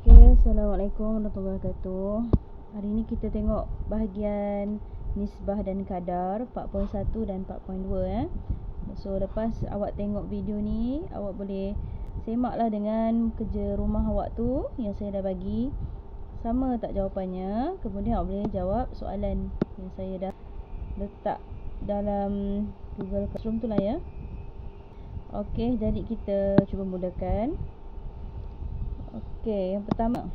Okay, Assalamualaikum warahmatullahi wabarakatuh. Hari ini kita tengok bahagian nisbah dan kadar 4.1 dan 4.2 So lepas awak tengok video ni, awak boleh semaklah dengan kerja rumah awak tu yang saya dah bagi. Sama tak jawapannya? Kemudian awak boleh jawab soalan yang saya dah letak dalam Google Classroom tu lah ya. Okey, jadi kita cuba mulakan. Okey, yang pertama.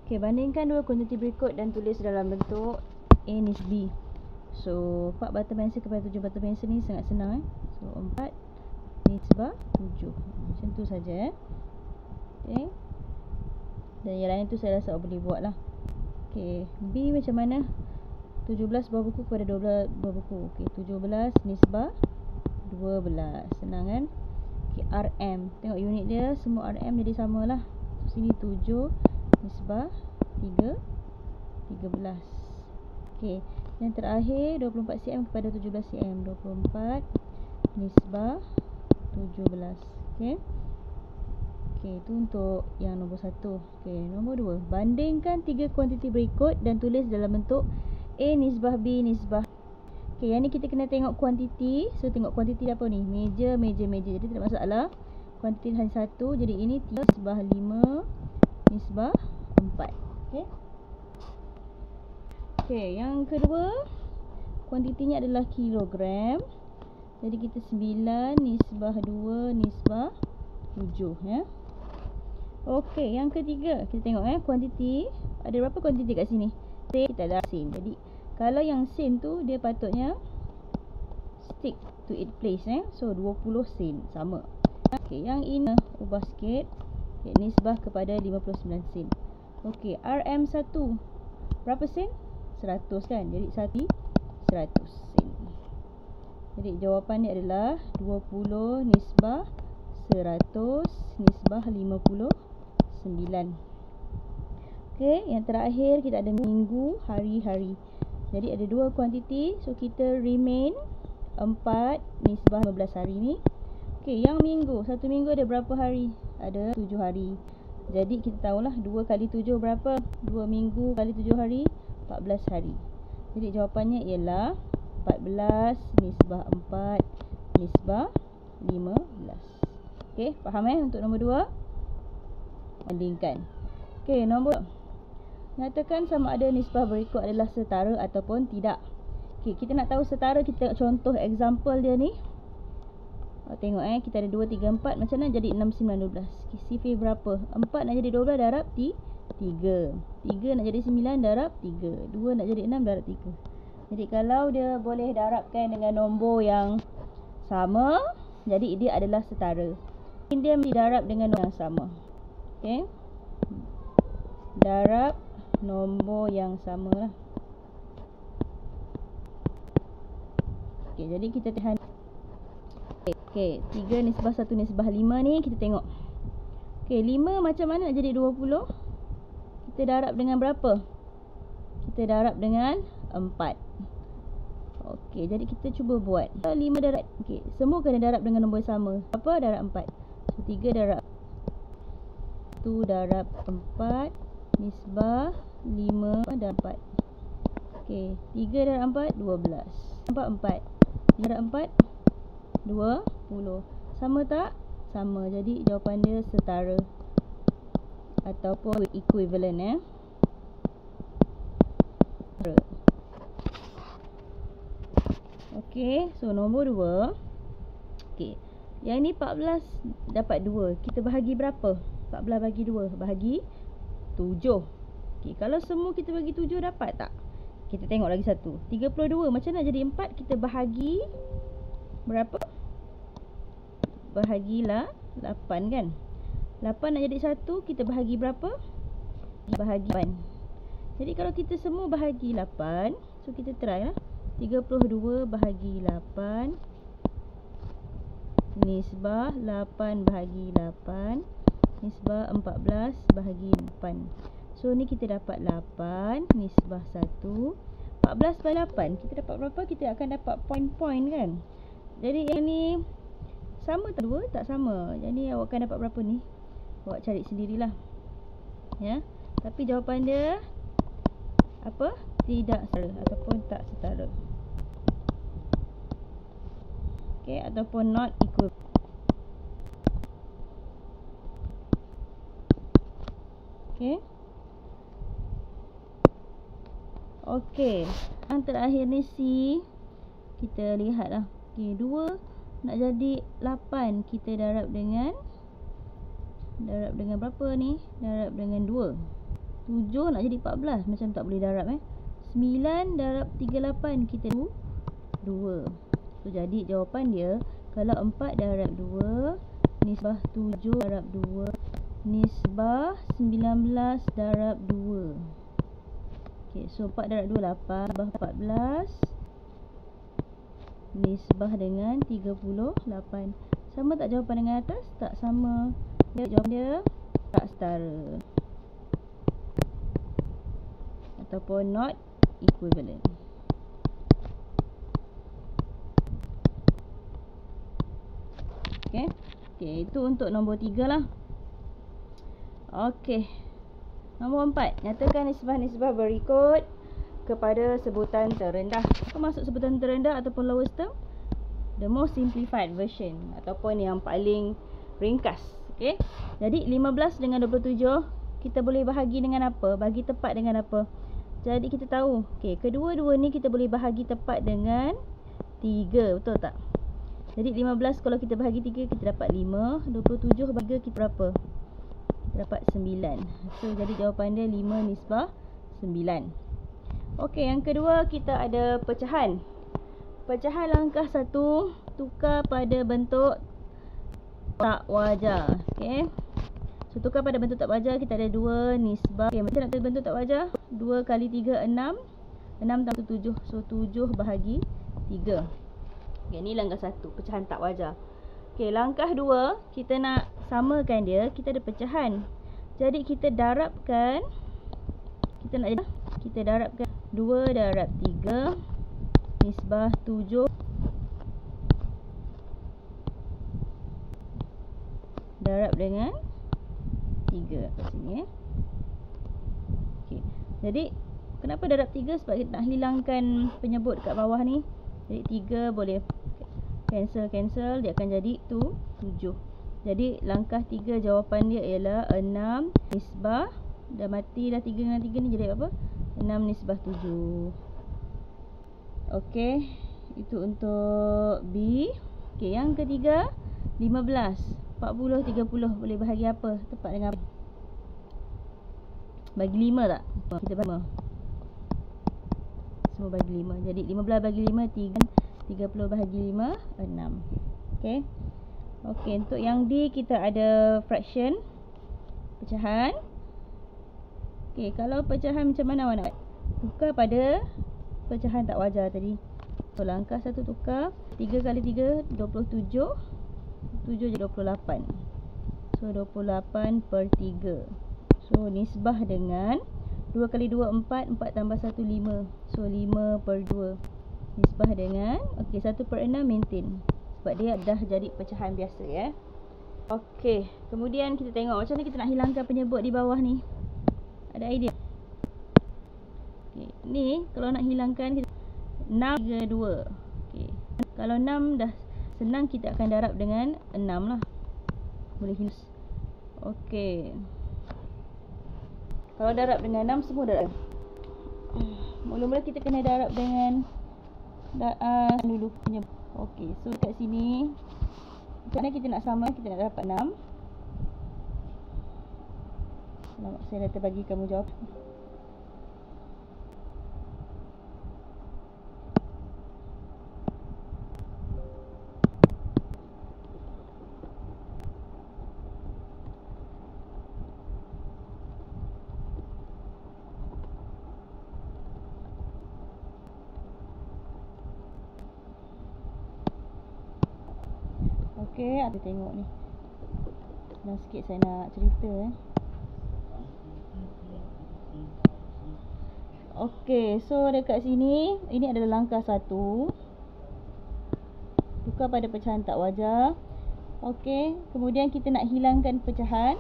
Okey, bandingkan dua kuantiti berikut dan tulis dalam bentuk A nisbi. So, 4 batu pensel kepada 7 batu pensel ni sangat senang So, 4 nisbah 7. Macam tu saja Okey. Dan yang lain tu saya rasa awak boleh buat lah. Okey, B macam mana? 17 buah buku kepada 12 buah buku. Okey, 17 nisbah 12. Senang kan? Okey, RM. Tengok unit dia, semua RM jadi sama lah. Sini 7 nisbah 13. Okey, yang terakhir 24 cm kepada 17 cm. 24 nisbah 17. Okey. Okey, itu untuk yang nombor 1. Okey, nombor 2. Bandingkan 3 kuantiti berikut dan tulis dalam bentuk A nisbah B nisbah. Okey, yang ni kita kena tengok kuantiti. So, tengok kuantiti apa ni? Meja, meja, meja. Jadi, tidak masalah. Kuantiti hanya satu. Jadi, ini 3 nisbah 5 nisbah 4. Okey. Okey, yang kedua, kuantitinya adalah kilogram. Jadi, kita 9 nisbah 2 nisbah 7 ya. Okey, yang ketiga, kita tengok kuantiti. Ada berapa kuantiti kat sini? Sen, kita ada sen. Jadi, kalau yang sen tu dia patutnya stick to its place So 20 sen sama. Okey, yang ini ubah sikit. Okay, nisbah kepada 59 sen. Okey, RM1 berapa sen? 100 kan. Jadi 100 sen. Jadi jawapan dia adalah 20 nisbah 100 nisbah 59. Okey, yang terakhir kita ada minggu, hari-hari. Jadi ada dua kuantiti. So kita remain 4 nisbah 15 hari ni. Okey, yang minggu. Satu minggu ada berapa hari? Ada 7 hari. Jadi kita tahulah 2 kali 7 berapa? 2 minggu kali 7 hari 14 hari. Jadi jawapannya ialah 14 nisbah 4 nisbah 15. Okey, faham untuk nombor 2? Bandingkan. Okey, nombor nyatakan sama ada nisbah berikut adalah setara ataupun tidak. Okey, kita nak tahu setara, kita tengok contoh example dia ni. Tengok kita ada 2, 3, 4. Macam mana jadi 6, 9, 12? Okay, sifir berapa? 4 nak jadi 12 darab 3. 3 nak jadi 9 darab 3. 2 nak jadi 6 darab 3. Jadi kalau dia boleh darabkan dengan nombor yang sama, jadi dia adalah setara. Dia mesti darab dengan nombor yang sama. Okey. Darab nombor yang sama lah. Okey, jadi kita tahan. Okey, 3 nisbah 1 nisbah 5 ni kita tengok. Okey, 5 macam mana nak jadi 20? Kita darab dengan berapa? Kita darab dengan 4. Okey, jadi kita cuba buat. 5 darab. Okey, semua kena darab dengan nombor yang sama. Apa? Darab 4. So 3 darab 1 darab 4 nisbah 5 darab 4. Okey, 3 darab 4 12. 4 darab 4 20. Sama tak? Sama. Jadi jawapan dia setara ataupun equivalent Okey, so nombor 2. Okey. Yang ni 14 dapat 2. Kita bahagi berapa? 14 bagi 2 bahagi 7. Okey, kalau semua kita bagi 7 dapat tak? Kita tengok lagi satu. 32 macam nak jadi 4? Kita bahagi berapa? Bahagilah 8 kan. 8 nak jadi 1, kita bahagi berapa? Bahagi 8. Jadi kalau kita semua bahagi 8, so kita try lah. 32 bahagi 8 nisbah 8 bahagi 8 nisbah 14 bahagi 8. So ni kita dapat 8 nisbah 1. 14 bahagi 8 kita dapat berapa? Kita akan dapat point-point kan. Jadi yang ni Sama tak 2? Tak sama. Jadi awak akan dapat berapa ni? Awak cari sendirilah. Ya. Tapi jawapan dia apa? Tidak setara ataupun tak setara. Okey, ataupun not equal. Okey. Okey. Yang terakhir ni C. Kita lihatlah. Okey, 2 nak jadi 8. Kita darab dengan berapa ni? Darab dengan 2. 7 nak jadi 14. Macam tak boleh darab 9 darab 38 kita 2. So jadi jawapan dia kalau 4 darab 2 nisbah 7 darab 2 nisbah 19 darab 2. Okey, so 4 darab 2 8 nisbah 14 nisbah dengan 38. Sama tak jawapan dengan atas? Tak sama. Jawapan dia tak setara ataupun not equivalent. Okey. Okey, itu untuk nombor 3 lah. Okey. Nombor 4, nyatakan nisbah-nisbah berikut kepada sebutan terendah. Apa maksud sebutan terendah ataupun lowest term? The most simplified version ataupun yang paling ringkas. Okey. Jadi 15 dengan 27 kita boleh bahagi dengan apa? Bagi tepat dengan apa? Jadi kita tahu, okey, kedua-dua ni kita boleh bahagi tepat dengan 3, betul tak? Jadi 15 kalau kita bahagi 3 kita dapat 5, 27 bahagi kita berapa? Kita dapat 9. So jadi jawapan dia 5 nisbah 9. Okey, yang kedua kita ada pecahan. Pecahan langkah 1, tukar pada bentuk tak wajar. Okey. So tukar pada bentuk tak wajar, kita ada 2 nisbah. Okey, macam nak tukar bentuk tak wajar? 2 kali 3 6. 6 tambah 7. So 7 bahagi 3. Okey, ni langkah 1, pecahan tak wajar. Okey, langkah 2, kita nak samakan dia, kita ada pecahan. Jadi kita darabkan, kita darabkan 2 darab 3 nisbah 7 darab dengan 3 kat sini Okey. Jadi kenapa darab 3? Sebab kita nak hilangkan penyebut kat bawah ni. Jadi 3 boleh cancel, dia akan jadi 7. Jadi langkah 3 jawapan dia ialah 6 nisbah, dah mati dah 3 dengan 3 ni jadi apa? 6 nisbah 7. Okey, itu untuk B. Okey, yang ketiga 15, 40, 30 boleh bahagi apa? Tepat dengan apa? Bagi 5 tak? Kita bagi 5. Semua bagi 5. Jadi 15 bagi 5 3, 30 bahagi 5 6. Okey. Okey, untuk yang D kita ada fraction, pecahan. Okey, kalau pecahan macam mana awak nak buat? Tukar pada pecahan tak wajar tadi. So langkah 1 tukar 3 kali 3 27. 7 jadi 28. So 28 per 3. So nisbah dengan 2 kali 2 4. 4 tambah 1 5. So 5 per 2. Nisbah dengan, okey, 1 per 6 maintain. Sebab dia dah jadi pecahan biasa ya. Okey, kemudian kita tengok macam mana kita nak hilangkan penyebut di bawah ni. Ada idea? Okey, ni kalau nak hilangkan kita 6 3 2. Okey. Kalau 6 dah senang, kita akan darab dengan 6 lah. Boleh hilang. Okey. Kalau darab dengan 6 semua darab. Mula-mula kita kena darab dengan dulu punya. Okey, so kat sini kerana kita nak sama, kita nak dapat 6. Selamat, saya dah terbagi kamu jawab. Okey, ada tengok ni. Senang sikit saya nak cerita Okey, so dekat sini ini adalah langkah 1. Tukar pada pecahan tak wajar. Okey, kemudian kita nak hilangkan pecahan.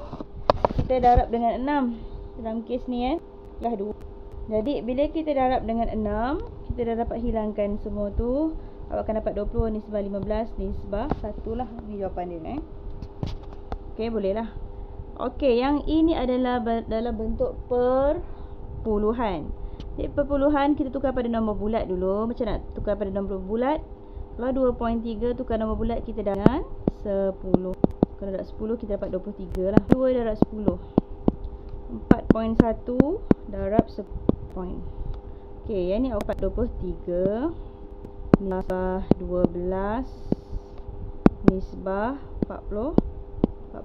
Kita darab dengan 6. Dalam kes ni lah 2. Jadi bila kita darab dengan 6, kita dah dapat hilangkan semua tu. Awak akan dapat 20 nisbah 15 nisbah 1 lah. Ni jawapan dia Okey, boleh lah. Okey, yang ini adalah dalam bentuk perpuluhan. Jadi perpuluhan kita tukar pada nombor bulat dulu. Macam nak tukar pada nombor bulat? Kalau 2.3 tukar nombor bulat kita dengan 10. Kalau darab 10 kita dapat 23 lah. 2 darab 10. 4.1 darab 10 point. Okey, yang ni awak dapat 23 nisbah 12 nisbah 41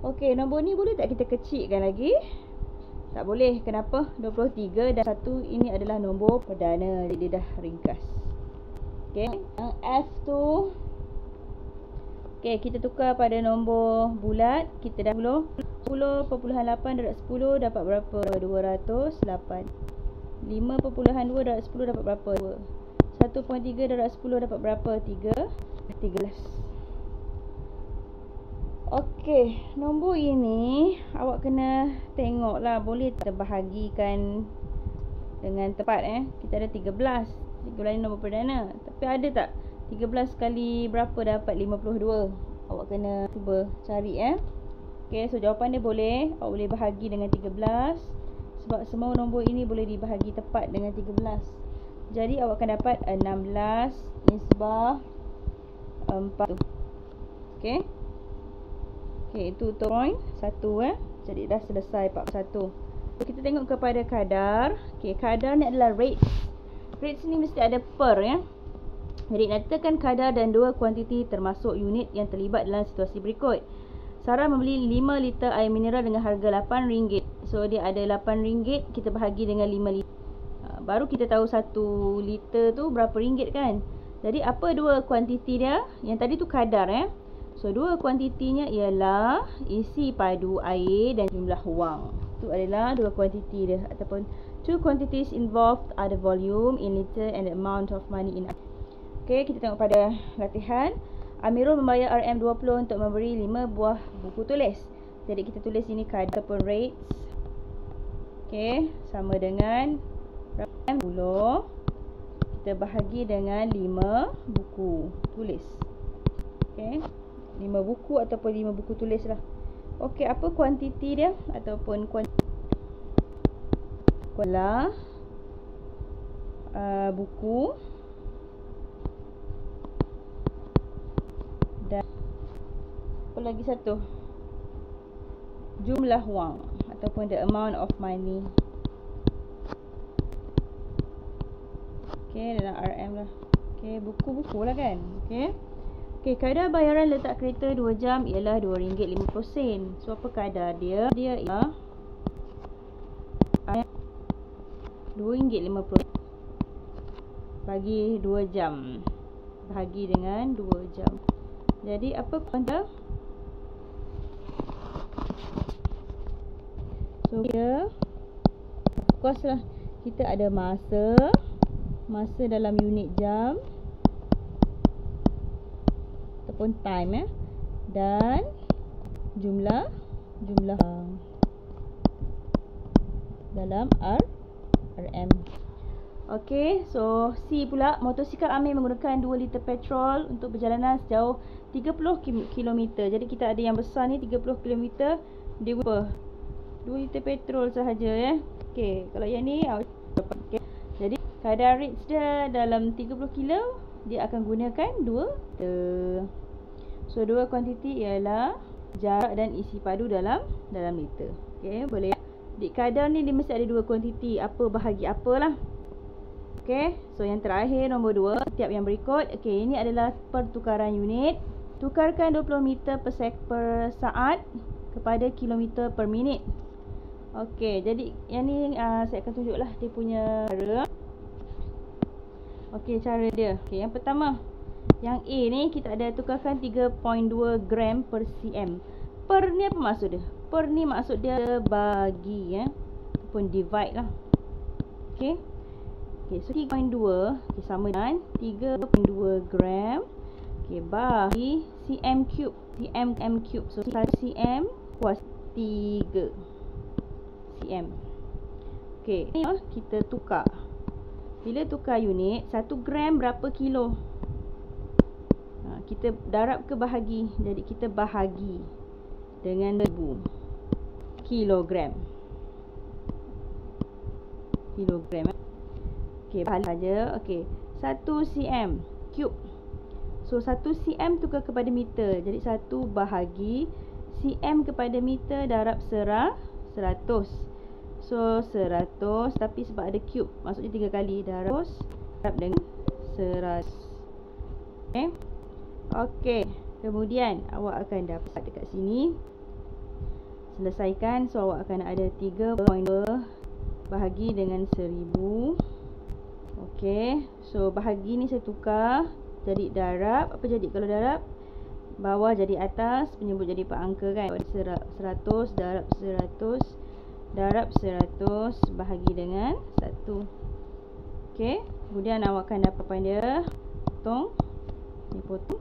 Okey, nombor ni boleh tak kita kecilkan lagi? Tak boleh. Kenapa? 23 dan 1 ini adalah nombor perdana. Jadi dia dah ringkas. Okey, yang F tu okey, kita tukar pada nombor bulat. Kita dah 10.8 darab 10 dapat berapa? 208. 5.2 darab 10 dapat berapa? 1.3 darab 10 dapat berapa? 13. Okey, nombor ini awak kena tengok lah, boleh terbahagikan dengan tepat Kita ada 13. 13 ni nombor perdana. Tapi ada tak 13 kali berapa dapat 52? Awak kena cuba cari Okey, so jawapan dia boleh. Awak boleh bahagi dengan 13. Sebab semua nombor ini boleh dibahagi tepat dengan 13. Jadi awak akan dapat 16 nisbah 4. Okey. Okey, itu untuk point 1 Jadi dah selesai 41. So, kita tengok kepada kadar. Okey, kadar ni adalah rates. Rates ni mesti ada per Jadi nyatakan kadar dan dua kuantiti termasuk unit yang terlibat dalam situasi berikut. Sarah membeli 5 liter air mineral dengan harga RM8. So dia ada RM8, kita bahagi dengan 5 liter. Baru kita tahu 1 liter tu berapa ringgit kan. Jadi apa dua kuantiti dia? Yang tadi tu kadar So dua kuantitinya ialah isi padu air dan jumlah wang. Itu adalah dua kuantiti dia, ataupun two quantities involved are the volume in liter and the amount of money in. Okey, kita tengok pada latihan. Amirul membayar RM20 untuk memberi 5 buah buku tulis. Jadi kita tulis ini kadar ataupun rates. Okey, sama dengan RM10. Kita bahagi dengan 5 buku tulis. Okey, 5 buku ataupun 5 buku tulis lah. Okey, apa kuantiti dia ataupun kuantiti buku dan apa lagi satu? Jumlah wang ataupun the amount of money. Okey, dalam RM lah. Okey, buku-buku lah kan. Okey. Okey, kadar bayaran letak kereta 2 jam ialah RM2.50. So apa kadar dia? Dia ialah RM2.50 bagi 2 jam. Bahagi dengan 2 jam. Jadi apa kuantum? So dia, of course lah, kita ada masa dalam unit jam ataupun time dan jumlah dalam RM. Okey, so C pula, motosikal Amir menggunakan 2 liter petrol untuk perjalanan sejauh 30 km. Jadi kita ada yang besar ni 30 km, dia guna 2 liter petrol sahaja Okey, kalau yang ni okay. Jadi kadar rates dia dalam 30 kilo, dia akan gunakan 2 liter. So dua kuantiti ialah jarak dan isi padu dalam liter. Okey, boleh. Di kadar ni dia mesti ada dua kuantiti, apa bahagi apalah. Okey, so yang terakhir nombor 2, setiap yang berikut. Okey, ini adalah pertukaran unit. Tukarkan 20 meter per saat kepada kilometer per minit. Okey, jadi yang ni saya akan tunjuklah dia punya cara. Okey, cara dia. Okey, yang pertama, yang A ni kita ada tukarkan 3.2 gram per cm. Per ni apa maksud dia? Per ni maksud dia bagi ataupun divide lah. Okey. Okey, so 3.2 sama dengan 3.2 gram. Okey, bahagi cm cube. cm cube. So 1 cm kuasa 3 cm. Okey, ni kita tukar. Bila tukar unit, 1 gram berapa kilo? Kita darab ke bahagi. Jadi kita bahagi dengan 1000 kilogram. Okey, bahagi saja. Okey, 1 cm cube. So 1 cm tukar kepada meter. Jadi 1 bahagi cm kepada meter darab 100. So 100, tapi sebab ada cube, maksudnya 3 kali. Darab dengan 100. Okey. Okey, kemudian awak akan dapat dekat sini. Selesaikan. So awak akan ada 3.2 bahagi dengan 1000. Okey, so bahagi ni saya tukar jadi darab. Apa jadi kalau darab? Bawah jadi atas, penyebut jadi empat angka kan. 100 darab 100 darab 100 bahagi dengan 1. Okey, kemudian awak akan dapat dia potong. Ni potong,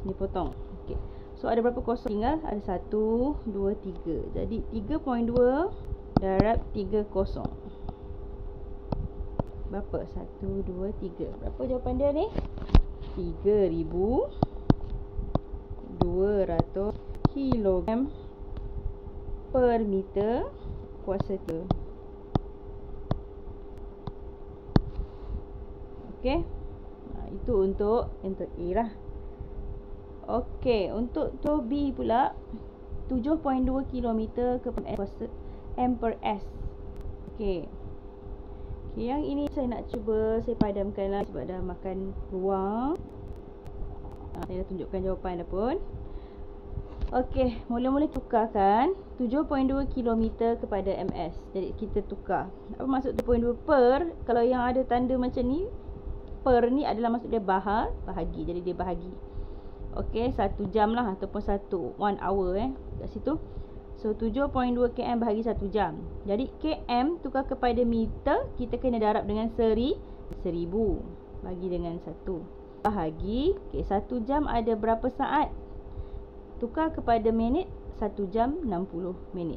sini potong. Okey, so ada berapa kosong tinggal? Ada 1, 2, 3. Jadi 3.2 darab 3 kosong. Berapa? 1, 2, 3. Berapa jawapan dia ni? 3200 kilogram per meter kuasa 3. Okey. Itu untuk A lah. Okey, untuk B pula 7.2 km ke kuasa M per S. Okey. Yang ini saya nak cuba saya padamkan lah sebab dah makan ruang. Saya dah tunjukkan jawapan dah pun. Okey, mula-mula tukarkan 7.2 km kepada MS. Jadi kita tukar. Apa maksud 7.2 per? Kalau yang ada tanda macam ni, per ni adalah maksud dia bahagi. Jadi dia bahagi. Okey, 1 jam lah ataupun 1 hour kat situ. So 7.2 km bahagi 1 jam. Jadi km tukar kepada meter, kita kena darab dengan 1000 bagi dengan 1. Bahagi, okey, 1 jam ada berapa saat? Tukar kepada minit, 1 jam 60 minit.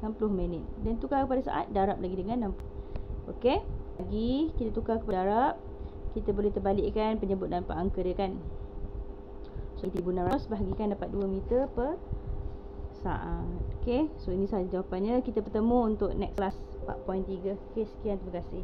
60 minit. Dan tukar kepada saat, darab lagi dengan 60. Okey, lagi kita tukar kepada darab, kita boleh terbalikkan penyebut dan empat angka dia kan. So 1600 bahagikan dapat 2 meter per saat. Okey, so ini sahaja jawapannya. Kita bertemu untuk next class 4.3. Okey, sekian, terima kasih.